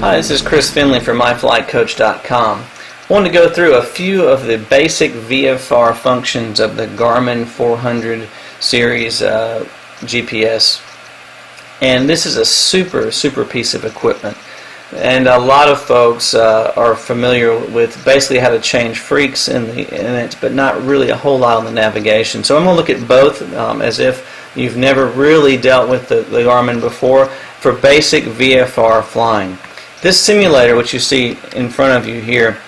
Hi, this is Chris Finley from myflightcoach.com. I want to go through a few of the basic VFR functions of the Garmin 400 series GPS. And this is a super piece of equipment. And a lot of folks are familiar with basically how to change freaks in it, but not really a whole lot on the navigation. So I'm going to look at both as if you've never really dealt with the Garmin before for basic VFR flying. This simulator, which you see in front of you here,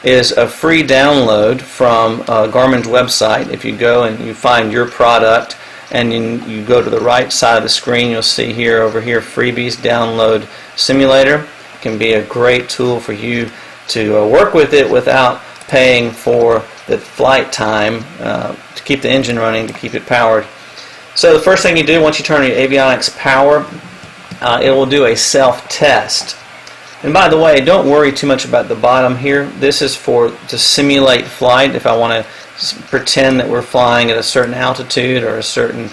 is a free download from Garmin's website. If you go and you find your product and you go to the right side of the screen, you'll see here, over here, freebies download simulator. It can be a great tool for you to work with it without paying for the flight time to keep the engine running, to keep it powered. So the first thing you do once you turn on your avionics power, it will do a self-test. And by the way, don't worry too much about the bottom here. This is to simulate flight. If I want to pretend that we're flying at a certain altitude or a certain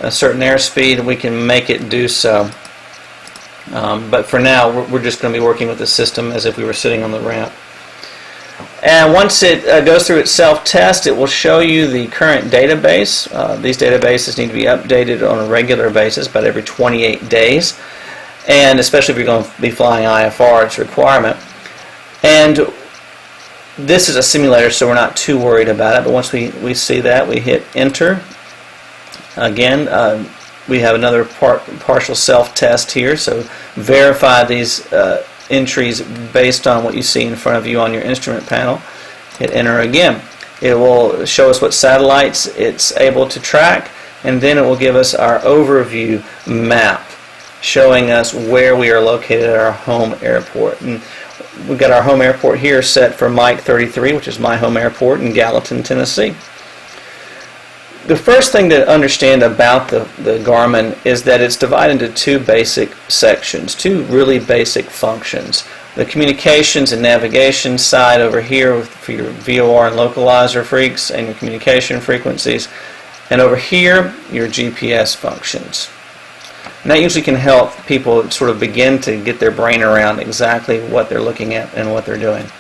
airspeed, we can make it do so. But for now, we're just going to be working with the system as if we were sitting on the ramp. And once it goes through its self-test, it will show you the current database. These databases need to be updated on a regular basis, about every 28 days. And especially if you're going to be flying IFR, it's a requirement. And this is a simulator, so we're not too worried about it. But once we see that, we hit enter. Again, we have another partial self-test here, so verify these entries based on what you see in front of you on your instrument panel. Hit enter again. It will show us what satellites it's able to track, and then it will give us our overview map, showing us where we are located at our home airport. And we've got our home airport here set for Mike 33, which is my home airport in Gallatin, Tennessee. The first thing to understand about the Garmin is that it's divided into two basic sections, two really basic functions. The communications and navigation side over here for your VOR and localizer freaks and your communication frequencies, and over here your GPS functions. And that usually can help people sort of begin to get their brain around exactly what they're looking at and what they're doing.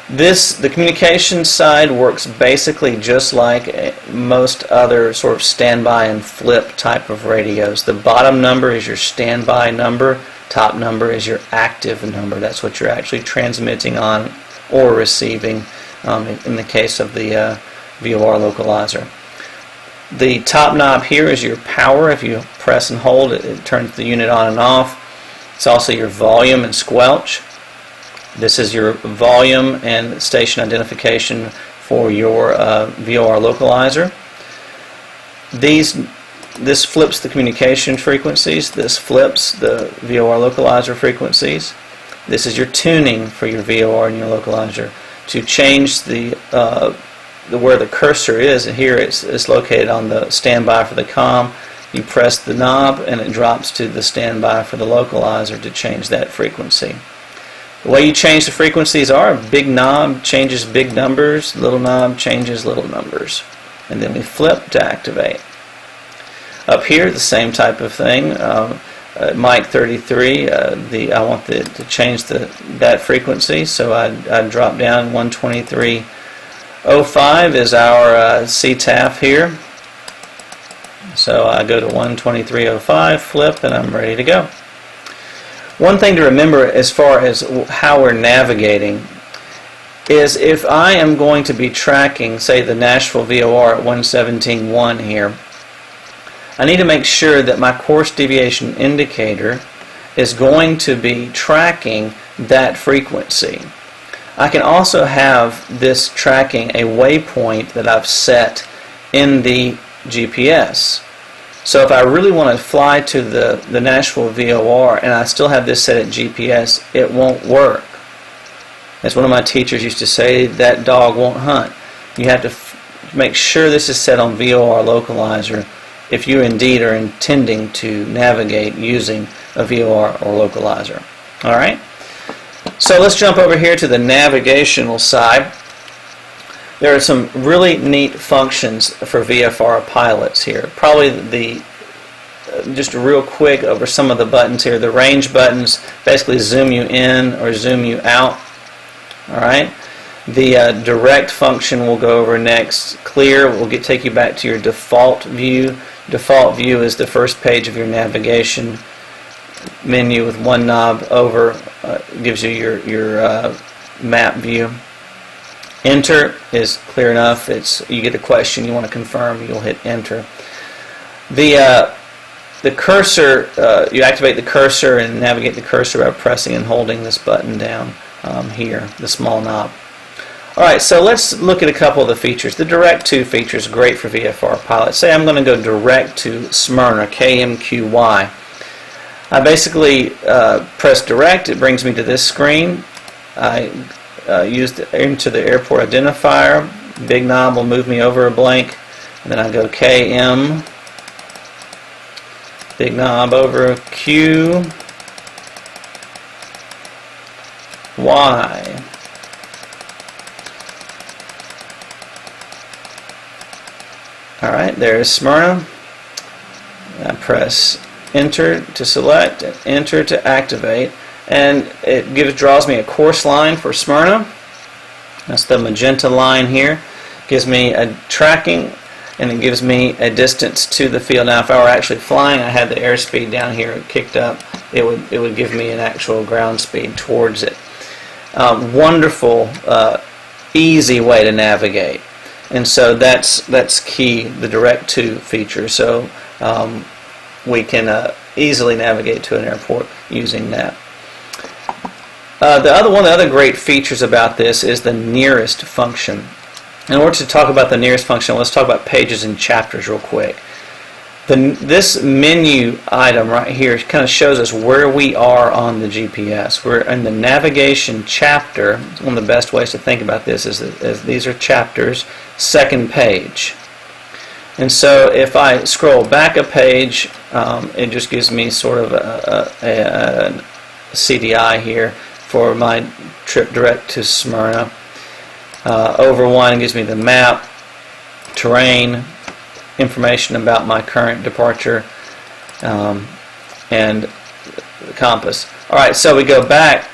The communication side works basically just like most other sort of standby and flip type of radios. The bottom number is your standby number, top number is your active number. That's what you're actually transmitting on or receiving in the case of the VOR localizer. The top knob here is your power. If you press and hold it, it turns the unit on and off. It's also your volume and squelch. This is your volume and station identification for your VOR localizer. This flips the communication frequencies. This flips the VOR localizer frequencies. This is your tuning for your VOR and your localizer. To change where the cursor is, and here it's located on the standby for the comm. You press the knob and it drops to the standby for the localizer to change that frequency. The way you change the frequencies are: big knob changes big numbers, little knob changes little numbers, and then we flip to activate. Up here, the same type of thing. Mic 33, I want to change that frequency, so I drop down 123.05 is our CTAF here. So I go to 123.05, flip, and I'm ready to go. One thing to remember as far as how we're navigating is if I am going to be tracking, say, the Nashville VOR at 117.1 here, I need to make sure that my course deviation indicator is going to be tracking that frequency. I can also have this tracking a waypoint that I've set in the GPS. So if I really want to fly to the Nashville VOR and I still have this set at GPS, it won't work. As one of my teachers used to say, that dog won't hunt. You have to make sure this is set on VOR localizer if you indeed are intending to navigate using a VOR or localizer. Alright? So let's jump over here to the navigational side. There are some really neat functions for VFR pilots here. Probably the just real quick over some of the buttons here. The range buttons basically zoom you in or zoom you out. Alright. The direct function we'll go over next. Clear will take you back to your default view. Default view is the first page of your navigation menu with one knob over. Gives you your map view. Enter is clear enough. You get a question you want to confirm, you'll hit enter. The cursor, you activate the cursor and navigate the cursor by pressing and holding this button down here, the small knob. Alright, so let's look at a couple of the features. The direct to feature is great for VFR pilots. Say I'm going to go direct to Smyrna, KMQY. I basically press direct, it brings me to this screen. I use into the airport identifier. Big knob will move me over a blank. And then I go KM. Big knob over Q. Y. Alright, there's Smyrna. I press enter to select and enter to activate, and it draws me a course line for Smyrna. That's the magenta line here. Gives me a tracking, and it gives me a distance to the field. Now if I were actually flying, I had the airspeed down here kicked up, it would give me an actual ground speed towards it. Wonderful, easy way to navigate. And so that's key, the direct to feature. So we can easily navigate to an airport using that. One of the other great features about this is the nearest function. In order to talk about the nearest function, let's talk about pages and chapters real quick. This menu item right here kind of shows us where we are on the GPS. We're in the navigation chapter. One of the best ways to think about this is that these are chapters, second page. And so if I scroll back a page, it just gives me sort of a CDI here for my trip direct to Smyrna. Over one gives me the map, terrain, information about my current departure, and the compass. Alright, so we go back.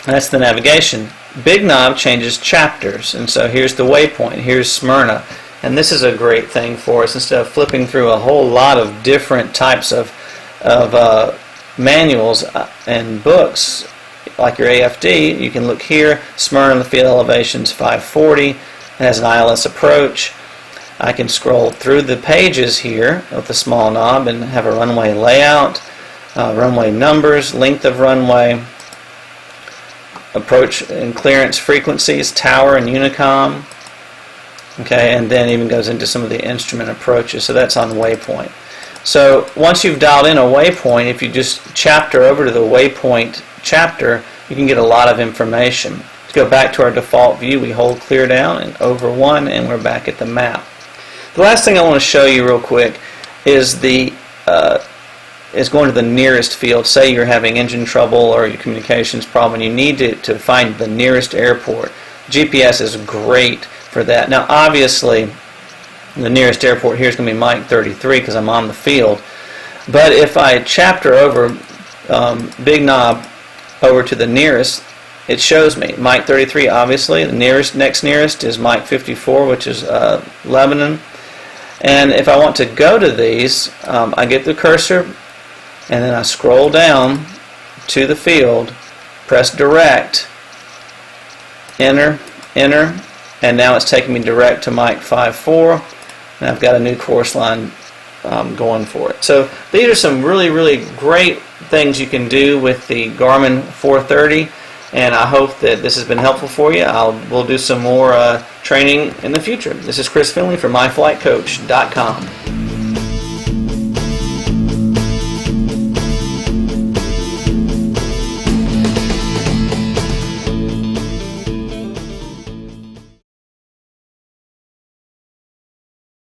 That's the navigation. Big knob changes chapters, and so here's the waypoint. Here's Smyrna. And this is a great thing for us. Instead of flipping through a whole lot of different types of manuals and books, like your AFD, you can look here. Smyrna, the field elevation's 540. It has an ILS approach. I can scroll through the pages here with the small knob and have a runway layout, runway numbers, length of runway, approach and clearance frequencies, tower and unicom. Okay, and then even goes into some of the instrument approaches. So that's on waypoint. So once you've dialed in a waypoint, if you just chapter over to the waypoint chapter, you can get a lot of information. To go back to our default view, we hold clear down and over one, and we're back at the map. The last thing I want to show you real quick is going to the nearest field. Say you're having engine trouble or your communications problem, and you need to find the nearest airport. GPS is great for that. Now obviously the nearest airport here is going to be Mike 33 because I'm on the field, but if I chapter over big knob over to the nearest, it shows me Mike 33. Obviously the next nearest is Mike 54, which is Lebanon. And if I want to go to these, I get the cursor and then I scroll down to the field, press direct, enter, and now it's taking me direct to Mike 54, and I've got a new course line going for it. So these are some really, really great things you can do with the Garmin 430, and I hope that this has been helpful for you. We'll do some more training in the future. This is Chris Finley from myflightcoach.com.